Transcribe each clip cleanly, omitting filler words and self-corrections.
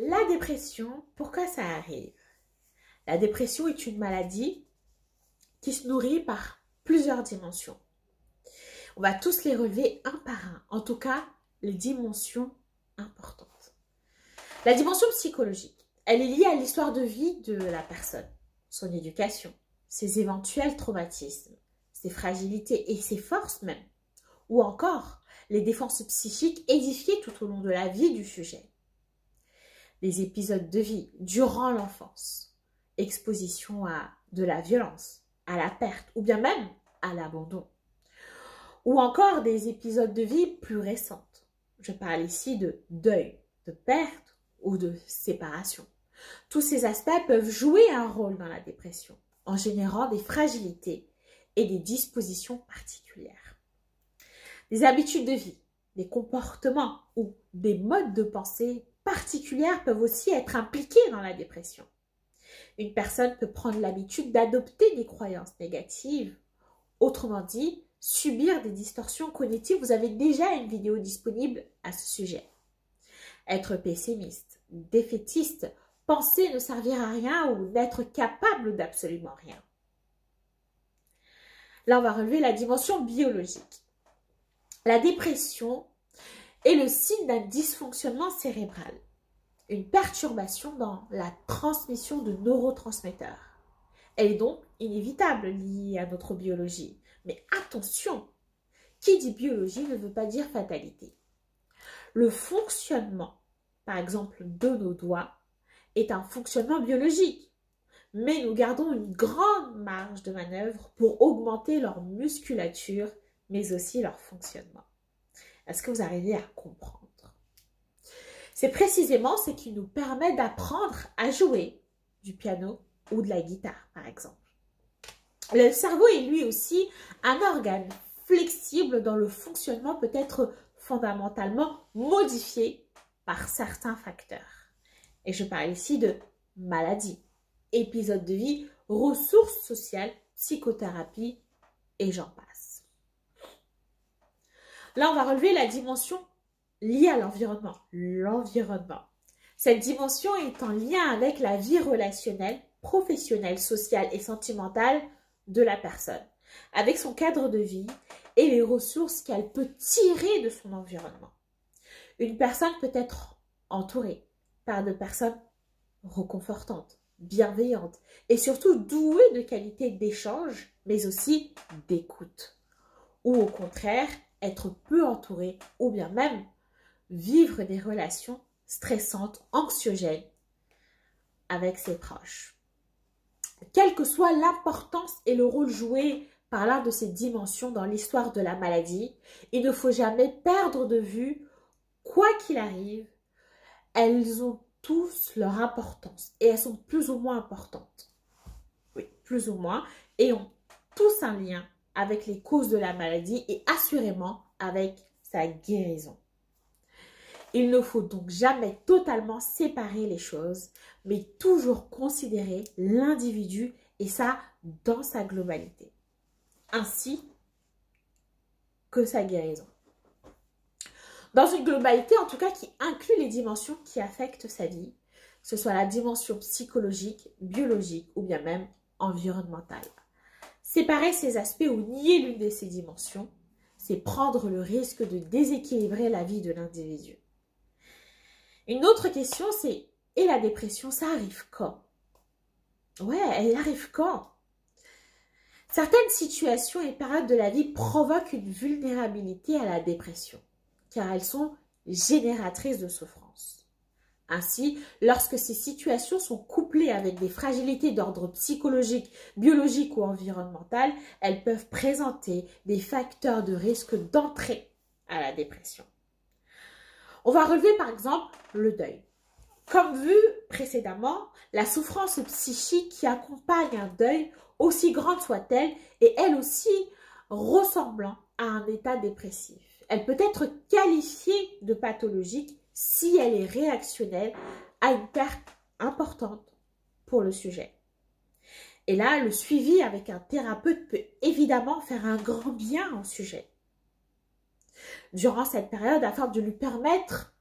La dépression, pourquoi ça arrive? La dépression est une maladie qui se nourrit par plusieurs dimensions. On va tous les relever un par un, en tout cas les dimensions importantes. La dimension psychologique, elle est liée à l'histoire de vie de la personne, son éducation, ses éventuels traumatismes, ses fragilités et ses forces même, ou encore les défenses psychiques édifiées tout au long de la vie du sujet. Les épisodes de vie durant l'enfance, exposition à de la violence, à la perte ou bien même à l'abandon. Ou encore des épisodes de vie plus récentes. Je parle ici de deuil, de perte ou de séparation. Tous ces aspects peuvent jouer un rôle dans la dépression en générant des fragilités et des dispositions particulières. Des habitudes de vie, des comportements ou des modes de pensée particulières peuvent aussi être impliqués dans la dépression. Une personne peut prendre l'habitude d'adopter des croyances négatives, autrement dit, subir des distorsions cognitives. Vous avez déjà une vidéo disponible à ce sujet. Être pessimiste, défaitiste, penser ne servir à rien ou n'être capable d'absolument rien. Là, on va relever la dimension biologique. La dépression est le signe d'un dysfonctionnement cérébral, une perturbation dans la transmission de neurotransmetteurs. Elle est donc inévitable liée à notre biologie. Mais attention, qui dit biologie ne veut pas dire fatalité. Le fonctionnement, par exemple, de nos doigts, est un fonctionnement biologique. Mais nous gardons une grande marge de manœuvre pour augmenter leur musculature, mais aussi leur fonctionnement. Est-ce que vous arrivez à comprendre? C'est précisément ce qui nous permet d'apprendre à jouer du piano ou de la guitare, par exemple. Le cerveau est lui aussi un organe flexible dont le fonctionnement peut être fondamentalement modifié par certains facteurs. Et je parle ici de maladie, épisode de vie, ressources sociales, psychothérapie et j'en passe. Là, on va relever la dimension liée à l'environnement. L'environnement. Cette dimension est en lien avec la vie relationnelle, professionnelle, sociale et sentimentale de la personne, avec son cadre de vie et les ressources qu'elle peut tirer de son environnement. Une personne peut être entourée par de personnes réconfortantes, bienveillantes et surtout douées de qualités d'échange, mais aussi d'écoute. Ou au contraire, être peu entourée ou bien même vivre des relations stressantes, anxiogènes avec ses proches. Quelle que soit l'importance et le rôle joué par l'un de ces dimensions dans l'histoire de la maladie, il ne faut jamais perdre de vue, quoi qu'il arrive, elles ont tous leur importance et elles sont plus ou moins importantes. Oui, plus ou moins, et ont tous un lien avec les causes de la maladie et assurément avec sa guérison. Il ne faut donc jamais totalement séparer les choses, mais toujours considérer l'individu et ça dans sa globalité, ainsi que sa guérison. Dans une globalité, en tout cas, qui inclut les dimensions qui affectent sa vie, que ce soit la dimension psychologique, biologique ou bien même environnementale. Séparer ces aspects ou nier l'une de ces dimensions, c'est prendre le risque de déséquilibrer la vie de l'individu. Une autre question, c'est, et la dépression, ça arrive quand? Ouais, elle arrive quand? Certaines situations et périodes de la vie provoquent une vulnérabilité à la dépression, car elles sont génératrices de souffrance. Ainsi, lorsque ces situations sont couplées avec des fragilités d'ordre psychologique, biologique ou environnemental, elles peuvent présenter des facteurs de risque d'entrée à la dépression. On va relever par exemple le deuil. Comme vu précédemment, la souffrance psychique qui accompagne un deuil, aussi grande soit-elle, est elle aussi ressemblant à un état dépressif. Elle peut être qualifiée de pathologique si elle est réactionnelle à une perte importante pour le sujet. Et là, le suivi avec un thérapeute peut évidemment faire un grand bien au sujet durant cette période afin de lui permettre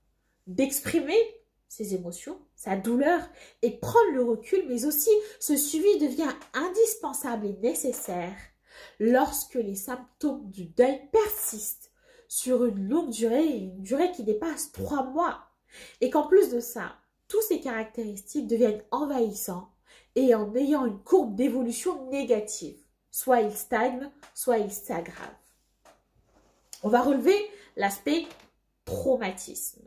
d'exprimer ses émotions, sa douleur et prendre le recul, mais aussi ce suivi devient indispensable et nécessaire lorsque les symptômes du deuil persistent sur une longue durée, une durée qui dépasse 3 mois. Et qu'en plus de ça, tous ces caractéristiques deviennent envahissants et en ayant une courbe d'évolution négative. Soit ils stagnent, soit ils s'aggravent. On va relever l'aspect traumatisme.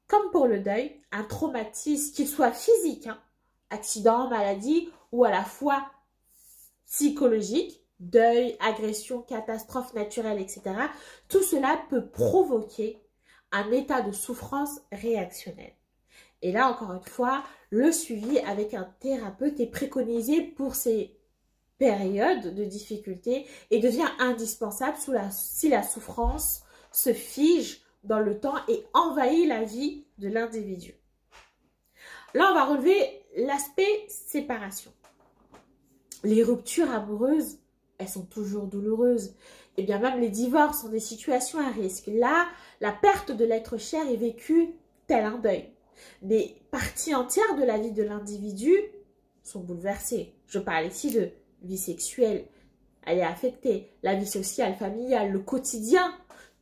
Comme pour le deuil, un traumatisme, qu'il soit physique, accident, maladie, ou à la fois psychologique, deuil, agression, catastrophe naturelle, etc. Tout cela peut provoquer un état de souffrance réactionnelle. Et là, encore une fois, le suivi avec un thérapeute est préconisé pour ces périodes de difficulté et devient indispensable si la souffrance se fige dans le temps et envahit la vie de l'individu. Là, on va relever l'aspect séparation. Les ruptures amoureuses, elles sont toujours douloureuses. Et bien même les divorces sont des situations à risque. Là, la perte de l'être cher est vécue tel un deuil. Des parties entières de la vie de l'individu sont bouleversées. Je parle ici de vie sexuelle, elle est affectée, la vie sociale, familiale, le quotidien.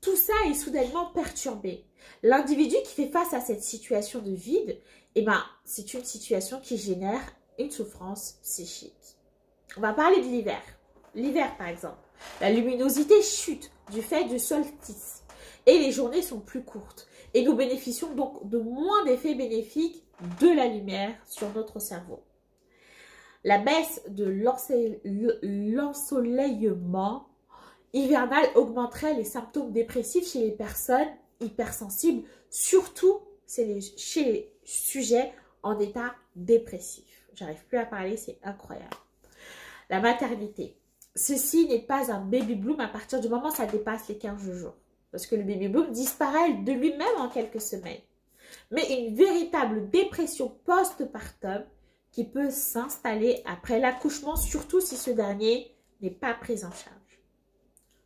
Tout ça est soudainement perturbé. L'individu qui fait face à cette situation de vide, eh ben, c'est une situation qui génère une souffrance psychique. On va parler de l'hiver. L'hiver, par exemple. La luminosité chute du fait du solstice et les journées sont plus courtes. Et nous bénéficions donc de moins d'effets bénéfiques de la lumière sur notre cerveau. La baisse de l'ensoleillement hivernal augmenterait les symptômes dépressifs chez les personnes hypersensibles, surtout chez les sujets en état dépressif. J'arrive plus à parler, c'est incroyable. La maternité. Ceci n'est pas un baby bloom à partir du moment où ça dépasse les 15 jours. Parce que le baby bloom disparaît de lui-même en quelques semaines. Mais une véritable dépression post-partum qui peut s'installer après l'accouchement, surtout si ce dernier n'est pas pris en charge.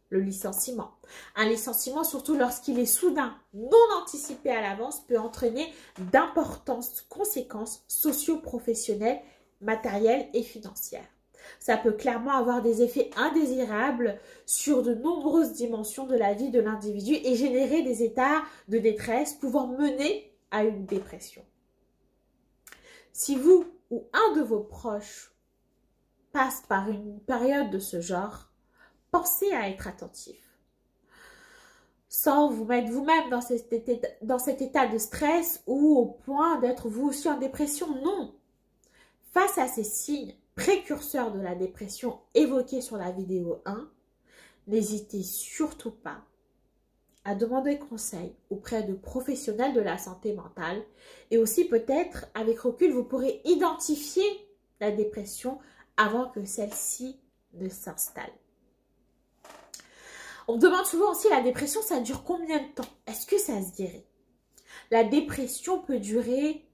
Le licenciement. Un licenciement, surtout lorsqu'il est soudain, non anticipé à l'avance, peut entraîner d'importantes conséquences socio-professionnelles, matérielles et financières. Ça peut clairement avoir des effets indésirables sur de nombreuses dimensions de la vie de l'individu et générer des états de détresse pouvant mener à une dépression. Si vous ou un de vos proches passe par une période de ce genre, pensez à être attentif. Sans vous mettre vous-même dans cet état de stress ou au point d'être vous aussi en dépression, non. Face à ces signes précurseurs de la dépression évoqués sur la vidéo 1, n'hésitez surtout pas à demander conseil auprès de professionnels de la santé mentale et aussi peut-être, avec recul, vous pourrez identifier la dépression avant que celle-ci ne s'installe. On me demande souvent aussi, la dépression, ça dure combien de temps? Est-ce que ça se guérit? La dépression peut durer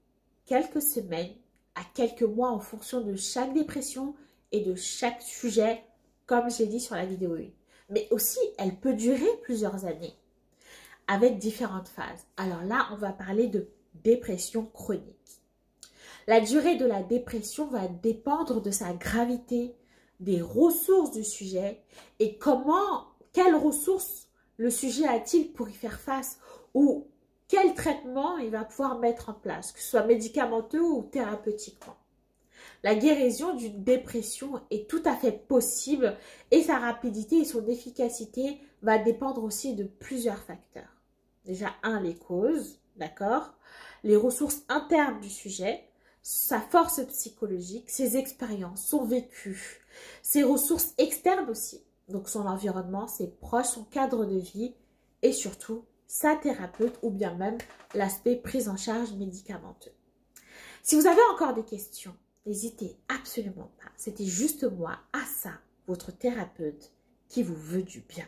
quelques semaines à quelques mois en fonction de chaque dépression et de chaque sujet, comme j'ai dit sur la vidéo 1. Mais aussi, elle peut durer plusieurs années avec différentes phases. Alors là, on va parler de dépression chronique. La durée de la dépression va dépendre de sa gravité, des ressources du sujet et quelles ressources le sujet a-t-il pour y faire face ou quel traitement il va pouvoir mettre en place, que ce soit médicamenteux ou thérapeutiquement. La guérison d'une dépression est tout à fait possible et sa rapidité et son efficacité va dépendre aussi de plusieurs facteurs. Déjà, les causes, d'accord, les ressources internes du sujet, sa force psychologique, ses expériences, son vécu, ses ressources externes aussi, donc son environnement, ses proches, son cadre de vie et surtout sa thérapeute ou bien même l'aspect prise en charge médicamenteux. Si vous avez encore des questions, n'hésitez absolument pas. C'était juste moi, Assa, votre thérapeute, qui vous veut du bien.